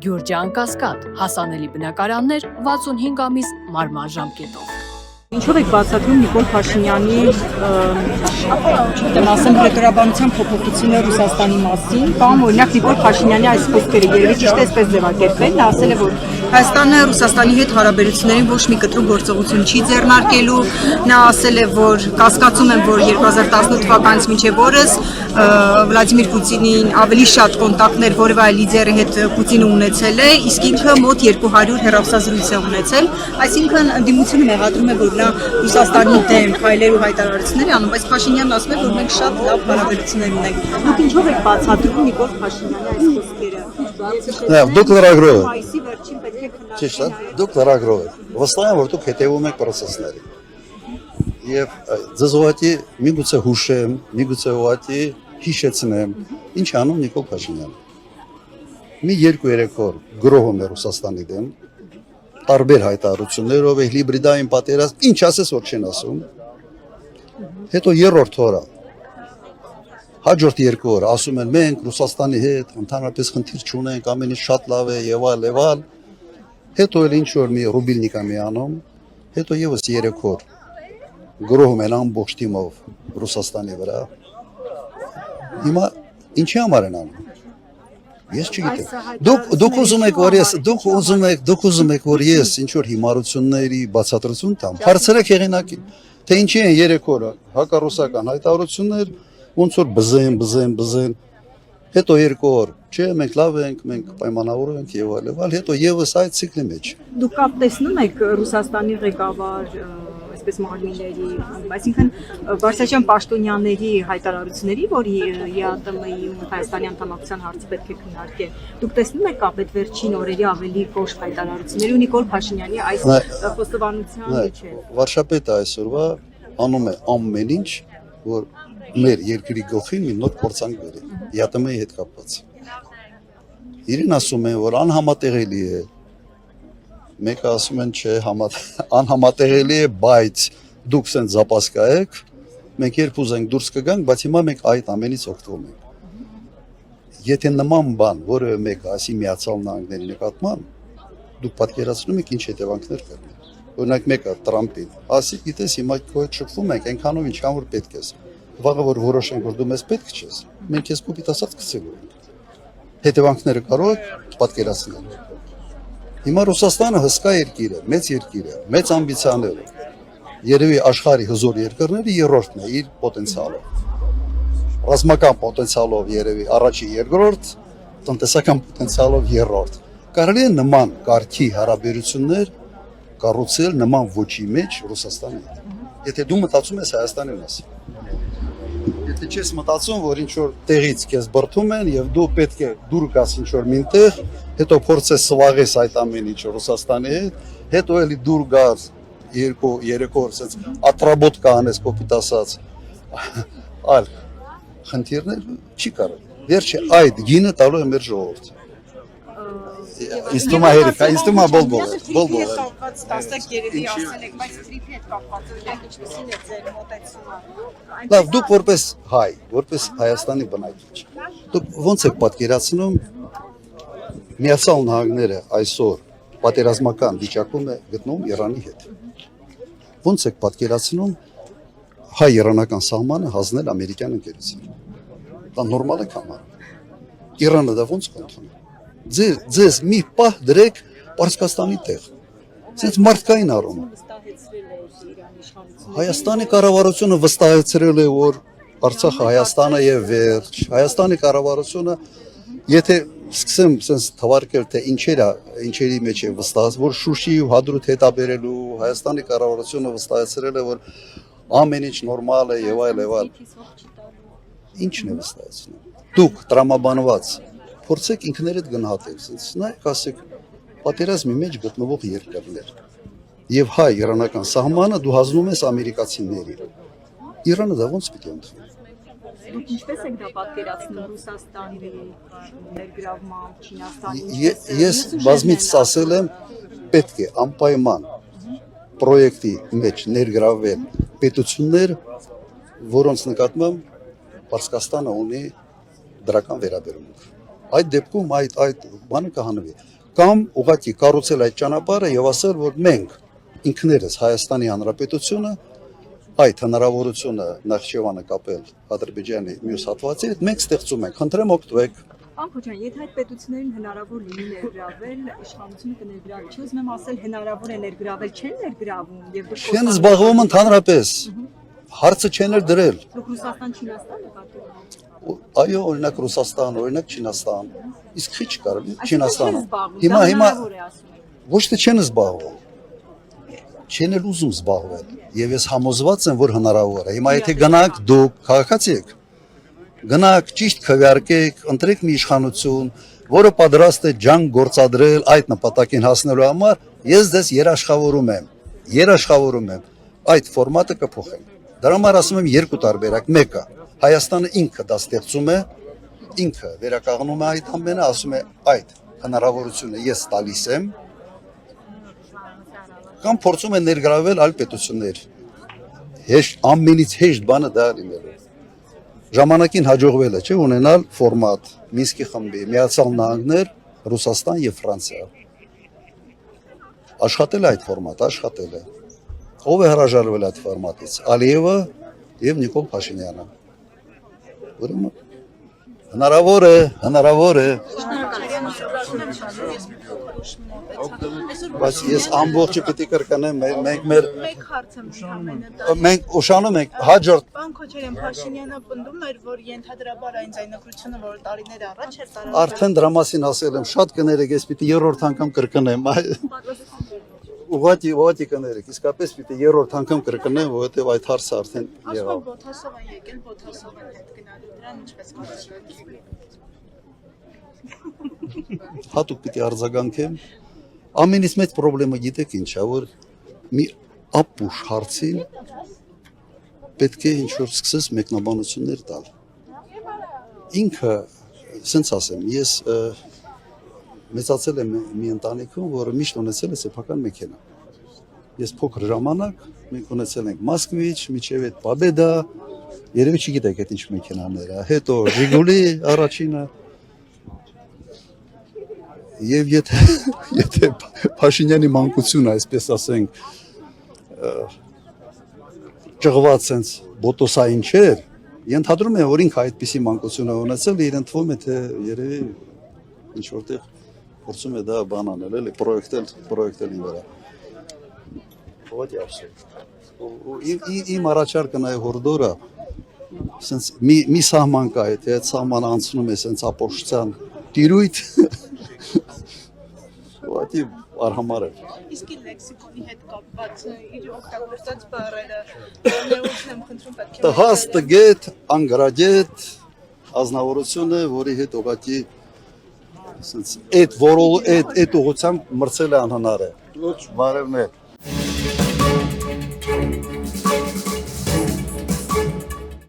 Գյուրջան Կասկադ, հասանելի բնակարաններ 65 ամիս մարման ժամկետով։ Ինչով եք բացատրում Նիկոլ Փաշինյանի հռետորաբանության փոփոխությունները Ռուսաստանի մասին, կամ օրինակ Նիկոլ Փաշինյանի այս խոսքերը երևի ճիշտ է այսպես ձևակերպել, նա ասել է, որ Հայաստանը Ռուսաստանի հետ հարաբերություններին ոչ մի կտրուկ գործողություն չի ձեռնարկելու, նա ասել է, որ կասկածում եմ, որ 2018 թվականից մինչև օրս Վլադիմիր Պուտինին ավելի շատ կոնտակտներ որևէ այլ լիդերի հետ Պուտինը ունեցել է, իսկ ինքը մոտ 200 հեռախոսազրույց է ունեցել, այսինքն ընդդիմությունը մեղադրում է, որ նա Ռուսաստանի դեմ քայլեր ու հայտարարություններ անում, բայց Փաշինյանն ասում է, որ մենք շատ լավ հարաբերություններ ունենք։ Դուք ինչով եք բացատրում Նիկոլ Փաշինյանի այս խոսքերը։ Դուք լրագրող եք։ Այսի վերջին պետք է քննարկել։ Ճիշտ է, դուք լրագրող եք։ Վստահ եմ, որ դուք հետևում եք process-ներին։ Եվ ձեզ ուղղակի միգուցե հուշեմ, միգուցե ուղղակի հիշեցնեմ, ինչ անում Նիկոլ Փաշինյանը։ Մի 2-3 օր գրոհում է Ռուսաստանի դեմ, տարբեր հայտարարություններով է հիբրիդային պատերազմ, ինչ ասես որ չեն ասում։ Հետո երրորդ օրը հաջորդ 2 օր ասում են մենք Ռուսաստանի հետ ընդհանրապես խնդիր չունենք, ամեն ինչ շատ լավ է եւ այլ։ Հետո էլ ինչ որ մի ռուբիլնիկա մի անում, հետո եւս 3 օր գրոհում են ամբողջ թիմով Ռուսաստանի վրա։ Հիմա ինչի համար են անում։ Ես չգիտեմ։ Դուք ուզում եք որ ես ինչ որ հիմարությունների բացատրություն տամ։ Հարցրեք հեղինակին, թե ինչի են 3 օրը հակառուսական հայտարարություններ, ոնց որ բզեն, հետո 2 օր, չէ, մենք լավ ենք, մենք պայմանավոր ենք եւ այլ, հետո եւս այդ ցիկլի մեջ։ Դուք կապ տեսնում եք Ռուսաստանի ղեկավար այսպես մարմինների, այսինքն Վարսաշյան Պաշտոնյաների հայտարարությունների, որ ԵԱՏՄ-ի ու Հայաստանի անդամակցության հարցը պետք է քննարկեն։ Դուք տեսնում եք կապ այդ վերջին օրերի ավելի կոշտ հայտարարությունների ու Նիկոլ Փաշինյանի այս խոստովանության միջև։ Վարշապետը այսօրվա անում է ամեն ինչ, որ մեր երկրի գլխին մի նոր փորձանք բերի, ԵԱՏՄ-ի հետ կապված։ Իրեն ասում են, որ անհամատեղելի է։ Մեկը ասում են չէ, անհամատեղելի է, բայց դուք սենց զապասկա եք, մենք երբ ուզենք դուրս կգանք, բայց հիմա մենք այդ ամենից օգտվում ենք։ Եթե նման բան, որը մեկը ասի Միացյալ Նահանգների նկատմամբ, դուք պատկերացնում եք ինչ հետևանքներ կլինի։ Օրինակ մեկը Տրամպին ասի, գիտես հիմա քո հետ շփվում ենք, այնքանով ինչքան որ պետք է։ Վաղը որ որոշենք, որ դու մեզ պետք չես, մենք քեզ կոպիտ ասած գցելու ենք։ Հետևանքները կարող եք պատկերացնել։ Հիմա Ռուսաստանը հսկա երկիր է, մեծ ամբիցիաներ է։ Երևի աշխարհի հզոր երկրների երրորդն է իր պոտենցիալով։ Ռազմական պոտենցիալով երևի առաջի երկրորդ, տնտեսական պոտենցիալով երրորդ։ Կարելի է նման կարգի հարաբերություններ կառուցել նման ոչի մեջ Ռուսաստանի հետ։ Եթե դու մտածում ես Հայաստանի մասին։ Եթե չես մտածում, որ ինչ որ տեղից քեզ բրթում են եւ դու պետք է դուր գաս ինչ որ մինտեղ, հետո փորձես սվաղես այդ ամեն ինչը Ռուսաստանի հետ, հետո էլի դուր գաս 2-3 օր ասած ատրաբոտ կանես կոպիտ ասած, այլ խնդիրներ չի կարող։ Վերջը այդ գինը տալու է մեր ժողովուրդը։ Իստումա հերիք, իստումա բոլ։ Տասնյակ երևի ասել եք, բայց տրիփի հետ կապված օրինակ ինչպիսին է ձեր մոտեցումը։ Լավ, դուք որպես հայ, որպես Հայաստանի բնակիչ, դուք ո՞նց եք պատկերացնում Միացյալ Նահանգները այսօր պատերազմական վիճակում է գտնվում Իրանի հետ։ Ո՞նց եք պատկերացնում հայ-իրանական սահմանը հանձնել ամերիկյան ընկերությանը։ Դա նորմալ է կամար։ Իրանը դա ո՞նց կընդունի։ Ձեզ մի պահ դրեք Պարսկաստանի տեղ։ Սենց մարդկային առումով։ Հայաստանի կառավարությունը վստահեցրել է, որ Արցախը Հայաստանը եւ վերջ։ Հայաստանի կառավարությունը, եթե սկսեմ սենց թվարկել, թե ինչերի մեջ է վստահած, որ Շուշի ու Հադրութ հետաբերելու Հայաստանի կառավարությունը վստահեցրել է, որ ամեն ինչ նորմալ է եւ այլ։ Ինչն է վստահեցնում։ Դուք տրամաբանված փորձեք ինքներդ գնահատել, ասես նայեք, ասեք պատերազմի մեջ գտնվող երկրներ եւ հայ-իրանական սահմանը դու հանձնում ես ամերիկացիների։ Իրանը դա ո՞նց պիտի ընդունի։ Դուք ինչպես եք դա պատկերացնում Ռուսաստանի ներգրավմամբ, Չինաստանի։ Ես բազմիցս ասել եմ, պետք է անպայման պրոյեկտի մեջ ներգրավվել պետություններ, որոնց նկատմամբ Պարսկաստանը ունի դրական վերաբերմունք։ Այդ դեպքում այդ բանը կհանվի։ Կամ ուղղակի կառուցել այդ ճանապարհը եւ ասել, որ մենք ինքներս Հայաստանի Հանրապետությունը այդ հնարավորությունը Նախճեվանը կապել Ադրբեջանի մյուս հատվածի հետ մենք ստեղծում ենք։ Խնդրեմ օգտվեք։ Պարոն Քոչարյան, եթե այդ պետություններին հնարավոր լինի ներգրավել, իշխանությունը կներգրավի։ Չի ուզում եմ ասել հնարավոր է ներգրավել, չեն ներգրավում եւ Չեն զբաղվում ընդհանրապես։ Հարցը չեն դրել։ Դուք Ռուսաստան, Չինաստան եք ատում։ Այո, օրինակ Ռուսաստան, օրինակ Չինաստան։ Իսկ քիչ կարելի Չինաստանը։ Հիմա ոչ թե չեն զբաղվում։ Չեն էլ ուզում զբաղվել։ Եվ ես համոզված եմ, որ հնարավոր է։ Հիմա եթե գնաք դուք քաղաքացի եք, գնաք ճիշտ քվեարկեք, ընտրեք մի իշխանություն, որը պատրաստ է ջանք գործադրել այդ նպատակին հասնելու համար, ես դες երաշխավորում եմ այդ ֆորմատը կփոխենք։ Դրա համար ասում եմ երկու տարբերակ, մեկը Հայաստանը ինքը դա ստեղծում է, ինքը վերականգնում է այդ ամենը, ասում է այդ հնարավորությունը ես տալիս եմ, կամ փորձում է ներգրավել այլ պետություններ։ Ամենից հեշտ բանը դա լինելու։ Ժամանակին հաջողվել է, չէ՞, ունենալ ֆորմատ Մինսկի խմբի, Միացյալ Նահանգներ, Ռուսաստան եւ Ֆրանսիա։ Աշխատել է այդ ֆորմատը, աշխատել է։ Ով է հրաժարվել այդ ֆորմատից։ Ալիևը եւ Նիկոլ Փաշինյանը։ Ուրեմն հնարավոր է։ Բայց ես ամբողջը պիտի կրկնեմ, մեկ հարց եմ ընդհանրապես։ մենք ուշանում ենք հաջորդ Պարոն Քոչարյան, Փաշինյանը պնդում էր, որ ենթադրաբար այն ձայնագրությունը, որ տարիներ առաջ էր տարածվել։ արդեն դրա մասին ասել եմ, շատ կներեք, ես պիտի երրորդ անգամ կրկնեմ։ Ուղղակի կներեք, իսկապես պիտի երրորդ անգամ կրկնեմ, որովհետև այդ հարցը արդեն եղավ։ Ասում Բոթասով են եկել, Բոթասով են հետ գնալու, դրան ինչպես կասել։ Հատուկ պիտի արձագանքեմ։ Ամենից մեծ խնդրեմը գիտեք ինչ է, որ մի ապուշ հարցին պետք է ինչ-որ սկսես մեկնաբանություններ տալ։ Ինքը, ասենց ասեմ, ես մեծացել եմ մի ընտանիքում, որը միշտ ունեցել է սեփական մեքենա։ Ես փոքր ժամանակ մենք ունեցել ենք Մոսկվիչ, միջև այդ Պաբեդա, երևի չգիտեք այդ ինչ մեքենաներ է, հետո Ժիգուլի առաջինը։ Եվ եթե Փաշինյանի մանկությունը, այսպես ասենք, ճղված sense բոտոսային չէր, ենթադրում եմ, որ ինքը այդպիսի մանկություն է ունեցել, իրեն թվում է, թե երևի ինչ որտեղ փորձում է դա բան անել, էլի պրոյեկտել իր վրա։ Ո՞տ է իմ առաջարկը նայ հորդորը, sense մի սահման կա, եթե այդ սահմանը անցնում է sense ապոշցան տիրույթ Ուղղակի արհամար է։ Իսկ լեքսիկոնի հետ կապված իր օգտագործած բառերը նեոսն եմ խնդրում պետք է Տհաս, տգետ, անգրագետ ազնվորությունը, որի հետ ուղղակի այդ ուղղությամբ մրցել է անհնար է։ Ոչ, բարևներ։